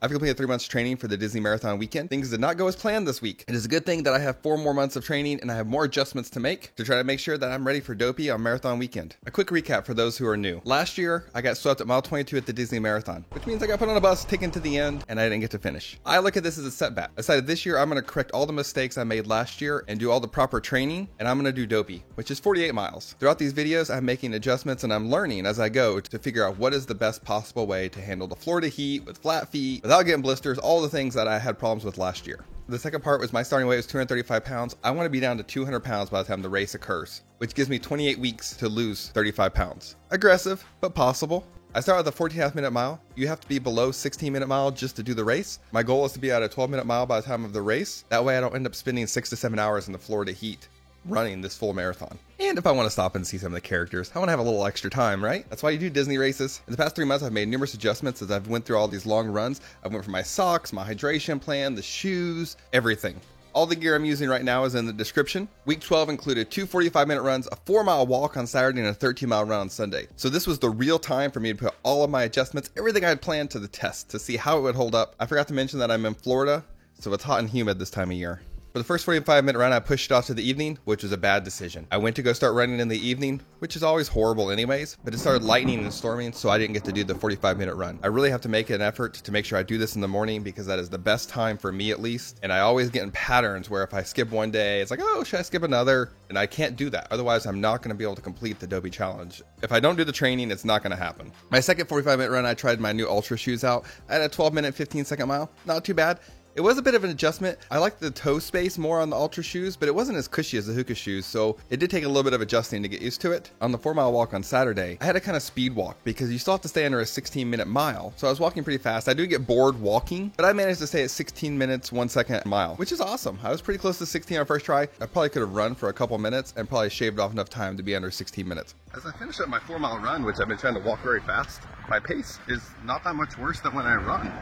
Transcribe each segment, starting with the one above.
I've completed 3 months training for the Disney Marathon weekend. Things did not go as planned this week. It is a good thing that I have 4 more months of training and I have more adjustments to make to try to make sure that I'm ready for Dopey on Marathon weekend. A quick recap for those who are new. Last year, I got swept at mile 22 at the Disney Marathon, which means I got put on a bus, taken to the end, and I didn't get to finish. I look at this as a setback. I decided this year I'm going to correct all the mistakes I made last year and do all the proper training, and I'm going to do Dopey, which is 48 miles. Throughout these videos, I'm making adjustments and I'm learning as I go to figure out what is the best possible way to handle the Florida heat with flat feet, without getting blisters, all the things that I had problems with last year. The second part was my starting weight was 235 pounds. I want to be down to 200 pounds by the time the race occurs, which gives me 28 weeks to lose 35 pounds. Aggressive, but possible. I start with a 14.5 minute mile. You have to be below 16 minute mile just to do the race. My goal is to be at a 12 minute mile by the time of the race. That way I don't end up spending 6 to 7 hours in the Florida heat running this full marathon. And if I want to stop and see some of the characters, I want to have a little extra time, right? That's why you do Disney races. In the past 3 months, I've made numerous adjustments as I've went through all these long runs. I went for my socks, my hydration plan, the shoes, everything. All the gear I'm using right now is in the description. Week 12 included 2 45-minute runs, a 4-mile walk on Saturday, and a 13-mile run on Sunday. So this was the real time for me to put all of my adjustments, everything I had planned, to the test to see how it would hold up. I forgot to mention that I'm in Florida, so it's hot and humid this time of year. For the first 45-minute run, I pushed it off to the evening, which was a bad decision. I went to go start running in the evening, which is always horrible anyways, but it started lightning and storming, so I didn't get to do the 45-minute run. I really have to make an effort to make sure I do this in the morning because that is the best time for me at least, and I always get in patterns where if I skip one day, it's like, oh, should I skip another? And I can't do that. Otherwise, I'm not going to be able to complete the Dopey Challenge. If I don't do the training, it's not going to happen. My second 45-minute run, I tried my new Ultra shoes out. I had a 12-minute, 15-second mile. Not too bad. It was a bit of an adjustment. I liked the toe space more on the Ultra shoes, but it wasn't as cushy as the Hoka shoes, so it did take a little bit of adjusting to get used to it. On the 4-mile walk on Saturday, I had to kind of speed walk because you still have to stay under a 16-minute mile. So I was walking pretty fast. I do get bored walking, but I managed to stay at 16 minutes, 1 second a mile, which is awesome. I was pretty close to 16 on first try. I probably could have run for a couple minutes and probably shaved off enough time to be under 16 minutes. As I finish up my 4-mile run, which I've been trying to walk very fast, my pace is not that much worse than when I run.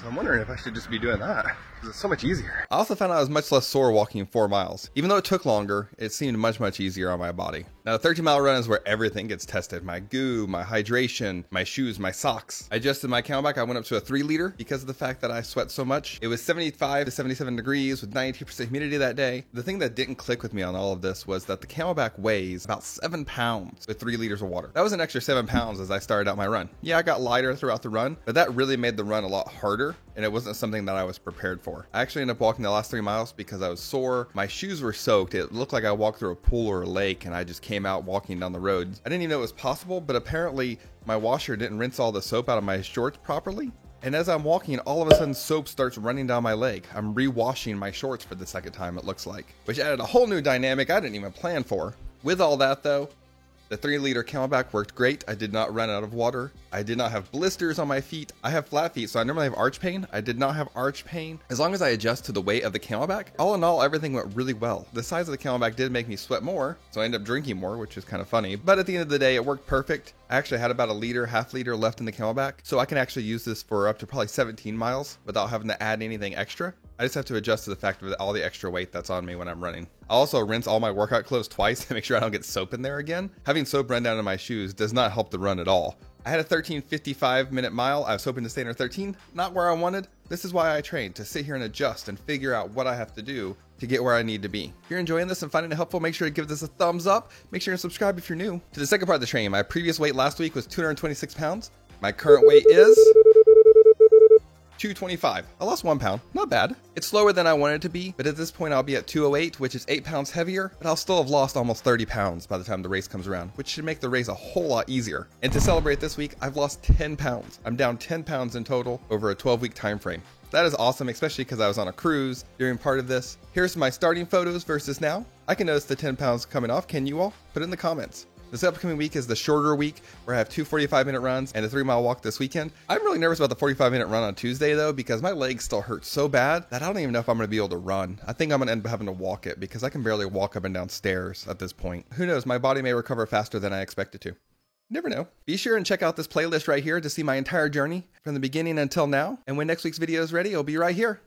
So I'm wondering if I should just be doing that, because it's so much easier. I also found out I was much less sore walking 4 miles. Even though it took longer, it seemed much easier on my body. Now the 13-mile run is where everything gets tested. My goo, my hydration, my shoes, my socks. I adjusted my CamelBak. I went up to a 3-liter because of the fact that I sweat so much. It was 75 to 77 degrees with 92% humidity that day. The thing that didn't click with me on all of this was that the CamelBak weighs about 7 pounds with 3 liters of water. That was an extra 7 pounds as I started out my run. Yeah, I got lighter throughout the run, but that really made the run a lot harder, and it wasn't something that I was prepared for. I actually ended up walking the last 3 miles because I was sore. My shoes were soaked. It looked like I walked through a pool or a lake, and I just came out walking down the road. I didn't even know it was possible, but apparently my washer didn't rinse all the soap out of my shorts properly. And as I'm walking, all of a sudden soap starts running down my leg. I'm re-washing my shorts for the second time, it looks like, which added a whole new dynamic I didn't even plan for. With all that though, the 3-liter CamelBak worked great. I did not run out of water. I did not have blisters on my feet. I have flat feet, so I normally have arch pain. I did not have arch pain. As long as I adjust to the weight of the CamelBak, all in all, everything went really well. The size of the CamelBak did make me sweat more, so I ended up drinking more, which is kind of funny. But at the end of the day, it worked perfect. I actually had about a liter, half liter left in the CamelBak, so I can actually use this for up to probably 17 miles without having to add anything extra. I just have to adjust to the fact of all the extra weight that's on me when I'm running. I also rinse all my workout clothes twice to make sure I don't get soap in there again. Having soap run down in my shoes does not help the run at all. I had a 13:55-minute mile. I was hoping to stay under 13, not where I wanted. This is why I trained, to sit here and adjust and figure out what I have to do to get where I need to be. If you're enjoying this and finding it helpful, make sure to give this a thumbs up. Make sure to subscribe if you're new. To the second part of the training, my previous weight last week was 226 pounds. My current weight is 225. I lost 1 pound, not bad. It's slower than I wanted it to be, but at this point I'll be at 208, which is 8 pounds heavier, but I'll still have lost almost 30 pounds by the time the race comes around, which should make the race a whole lot easier. And to celebrate this week, I've lost 10 pounds. I'm down 10 pounds in total over a 12-week time frame. That is awesome, especially because I was on a cruise during part of this. Here's my starting photos versus now. I can notice the 10 pounds coming off. Can you all? Put it in the comments. This upcoming week is the shorter week where I have 2 45-minute runs and a 3-mile walk this weekend. I'm really nervous about the 45-minute run on Tuesday though, because my legs still hurt so bad that I don't even know if I'm going to be able to run. I think I'm going to end up having to walk it because I can barely walk up and down stairs at this point. Who knows, my body may recover faster than I expect it to. Never know. Be sure and check out this playlist right here to see my entire journey from the beginning until now. And when next week's video is ready, it'll be right here.